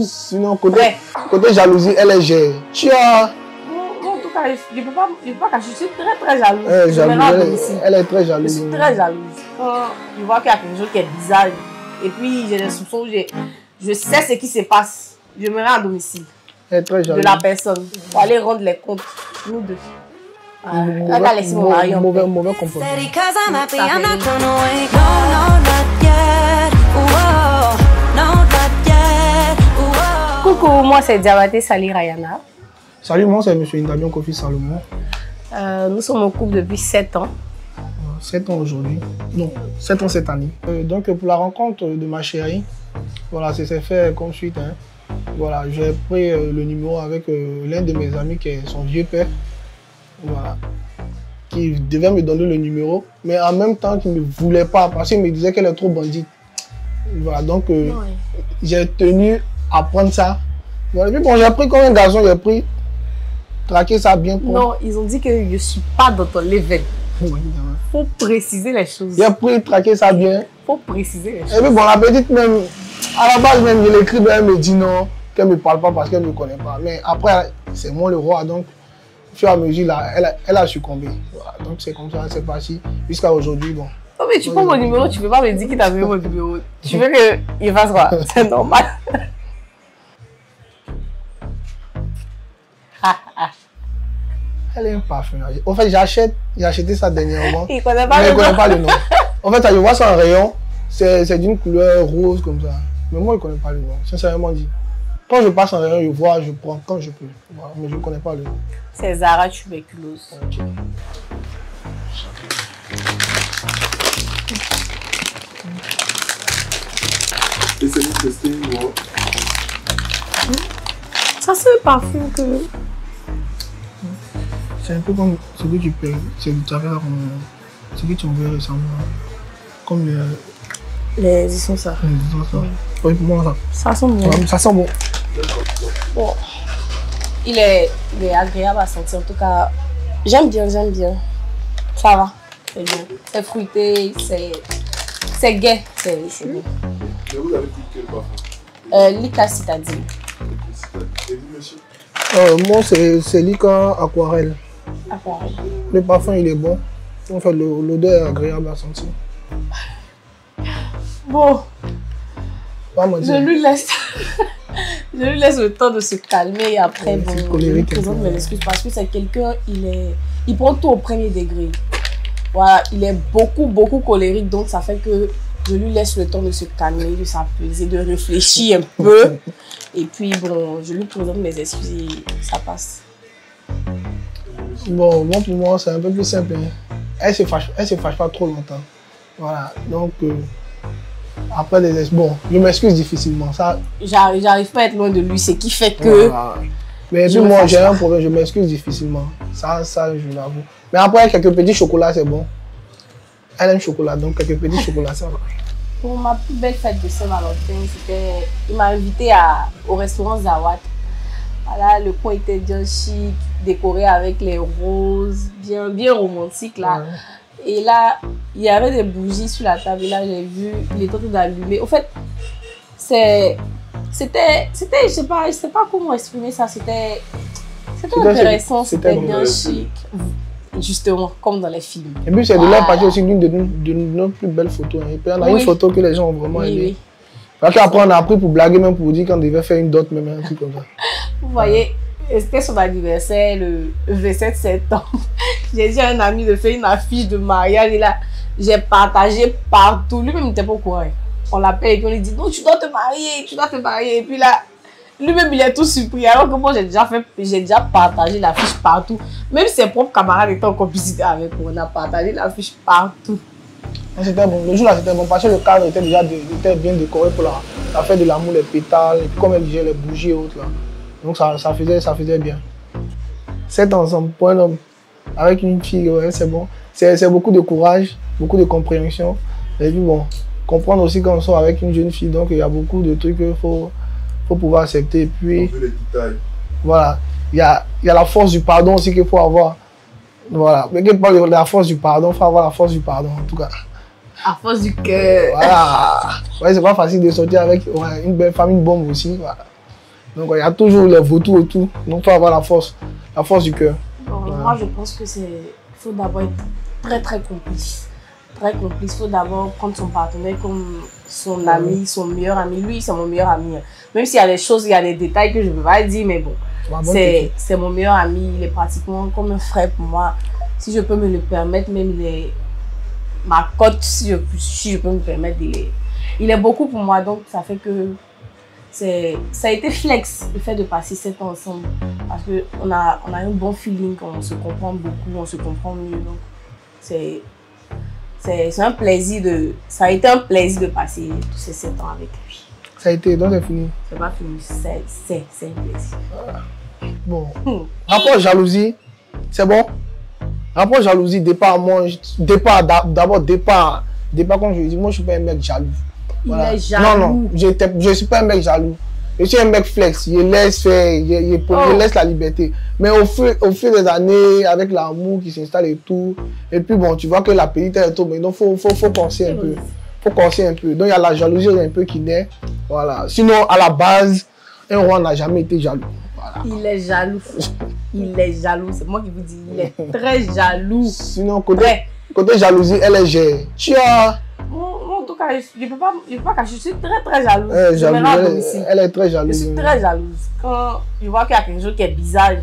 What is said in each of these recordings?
Sinon, côté jalousie, elle est gère. Tu as... En tout cas, je ne peux pas cacher, je suis très jalouse. Elle est très jalouse. Je suis très jalouse. Quand je vois qu'il y a quelque chose qui est bizarre, et puis j'ai des soupçons, je sais ce qui se passe. Je me rends à domicile. Elle est très jalouse. De la personne. Pour aller rendre les comptes. Nous deux. Elle va laisser mon mari en paix. Mauvais comportement. Coucou, moi c'est Diabaté Sali Rayana. Salut, moi c'est M. Ndamion Kofi Salomon. Nous sommes en couple depuis 7 ans. 7 ans aujourd'hui. Non, 7 ans cette année. Donc pour la rencontre de ma chérie, voilà, ça s'est fait comme suite. Hein. Voilà, j'ai pris le numéro avec l'un de mes amis qui est son vieux père. Voilà. Qui devait me donner le numéro, mais en même temps qu'il ne voulait pas parce qu'il me disait qu'elle est trop bandite. Voilà, donc j'ai tenu à prendre ça. Voilà. Et puis bon, j'ai pris comme un garçon, j'ai pris traquer ça bien. Non, ils ont dit que je ne suis pas dans ton level. Faut préciser les choses. J'ai pris traquer ça bien. Faut préciser les choses. Et puis bon, la petite même, à la base même, je l'écris, elle me dit non, qu'elle ne me parle pas parce qu'elle ne me connaît pas. Mais après, c'est moi le roi, donc au fur et à mesure, là, elle a succombé. Voilà, donc c'est comme ça, c'est parti jusqu'à aujourd'hui. Bon. Oh mais tu prends mon numéro, tu ne peux pas me dire qu'il t'a donné mon numéro. Tu veux qu'il fasse quoi? C'est normal. Elle est un parfum. En fait, j'ai acheté ça dernièrement. Il ne connaît pas mais le il nom. ne connaît pas le nom. En fait, je vois ça en rayon, c'est d'une couleur rose comme ça. Mais moi, je ne connais pas le nom, sincèrement dit. Quand je passe en rayon, je vois, je prends quand je peux. Voilà, mais je ne connais pas le nom. C'est Zara Tuberculose. Okay. Et c'est une testing, moi. Ça c'est le parfum que... C'est un peu comme ce que tu payes, ce que tu envoies récemment. Comme les essences ça. Oui, pour moi ça. Ça sent bon. Ça sent bon. Bon. Il est agréable à sentir. En tout cas, j'aime bien. Ça va. C'est bien. C'est fruité, c'est gai. C'est bien. Mais vous avez pris quel parfum? Lika Citadine. Et vous, monsieur? Moi, c'est Lika Aquarelle. Aquarelle. Le parfum, il est bon. En fait, l'odeur est agréable à sentir. Bon. Je lui laisse le temps de se calmer et après, bon, je lui présente mes excuses parce que c'est quelqu'un, il prend tout au premier degré. Voilà, il est beaucoup colérique, donc ça fait que je lui laisse le temps de se calmer, de s'apaiser, de réfléchir un peu. Et puis, bon, je lui présente mes excuses et ça passe. Bon, pour moi, c'est un peu plus simple. Hein. Elle se fâche pas trop longtemps. Voilà, donc... après les excuses, bon, je m'excuse difficilement. J'arrive pas à être loin de lui, ce qui fait que... Voilà. Mais puis moi, j'ai un problème, je m'excuse difficilement. Ça, je l'avoue. Mais après, quelques petits chocolats, c'est bon. Elle aime le chocolat, donc quelques petits chocolats, ça va. Pour ma plus belle fête de Saint-Valentin, il m'a invité au restaurant Zawad. Voilà, le coin était bien chic, décoré avec les roses, bien romantique là. Ouais. Et là, il y avait des bougies sur la table et là, j'ai vu, il était en train d'allumer. Au fait, c'était, je sais pas comment exprimer ça, c'était intéressant, c'était bien chic. Justement, comme dans les films. Et puis, c'est de là partie aussi l'une de nos plus belles photos. Et puis, on a une photo que les gens ont vraiment aimé. Oui. Parce qu'après, on a appris pour blaguer, même pour dire qu'on devait faire une dot, même un truc comme ça. Vous voyez, c'était son anniversaire le 27 septembre. J'ai dit à un ami de faire une affiche de mariage et là, j'ai partagé partout. Lui-même n'était pas au courant. On l'appelle et puis on lui dit non, tu dois te marier. Et puis là, lui-même il est tout surpris. Alors que moi, j'ai déjà partagé l'affiche partout. Même ses propres camarades étaient en complicité avec moi. On a partagé l'affiche partout. C'était bon. Le jour-là, c'était bon parce que le cadre était déjà bien décoré pour la fête de l'amour, les pétales, et puis comme elle disait, les bougies et autres là. Donc ça faisait bien. 7 ans ensemble pour un homme avec une fille, ouais, c'est bon. C'est beaucoup de courage, beaucoup de compréhension. Et puis bon, comprendre aussi qu'on sort avec une jeune fille, donc il y a beaucoup de trucs qu'il faut pouvoir accepter. Et puis, voilà, il y a la force du pardon aussi qu'il faut avoir. Voilà, mais quelque part, la force du pardon, il faut avoir la force du pardon en tout cas. À force du cœur. Voilà. Ouais, c'est pas facile de sortir avec une belle famille, une bombe aussi. Voilà. Donc, il y a toujours les vautours et tout. Donc, il faut avoir la force du cœur. Bon, moi, je pense que il faut d'abord être très, très complice. Très complice. Il faut d'abord prendre son partenaire comme son ami, son meilleur ami. Lui, c'est mon meilleur ami. Même s'il y a des choses, il y a des détails que je ne peux pas dire, mais bon, c'est mon meilleur ami. Il est pratiquement comme un frère pour moi. Si je peux me le permettre, même ma cote, si je peux me permettre, il est beaucoup pour moi. Donc, ça fait que ça a été flex, le fait de passer 7 ans ensemble. Parce qu'on a un bon feeling, on se comprend beaucoup, on se comprend mieux. Donc, c'est un plaisir ça a été un plaisir de passer tous ces 7 ans avec lui. Ça a été, donc c'est fini. C'est pas fini, c'est un plaisir. Voilà. Bon. Rapport jalousie, c'est bon? Rapport jalousie, départ, comme je dis, moi je suis pas un mec jaloux. Voilà. Il est jaloux. Non, je suis pas un mec jaloux. Je suis un mec flex, je laisse faire, je laisse la liberté. Mais au fil des années, avec l'amour qui s'installe et tout, et puis bon, tu vois que la petite est tout, mais donc faut penser un peu. Faut penser un peu. Donc il y a la jalousie un peu qui naît. Voilà. Sinon, à la base, un roi n'a jamais été jaloux. Voilà. Il est jaloux. Il est jaloux. C'est moi qui vous dis, il est très jaloux. Sinon, côté jalousie, elle est gère. Tu as... Moi, en tout cas, je ne peux pas cacher. Je suis très, très jalouse. Elle est très jalouse. Je suis très jalouse. Quand je vois qu'il y a quelque chose qui est bizarre,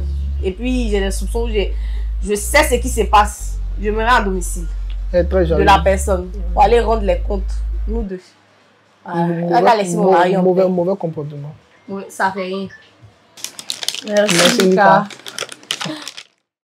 et puis j'ai des soupçons, je sais ce qui se passe. Je me rends à domicile. Elle est très jalouse. De la personne. Pour aller rendre les comptes. Nous deux. Mauvais comportement. Oui, ça fait rien. Merci Nika.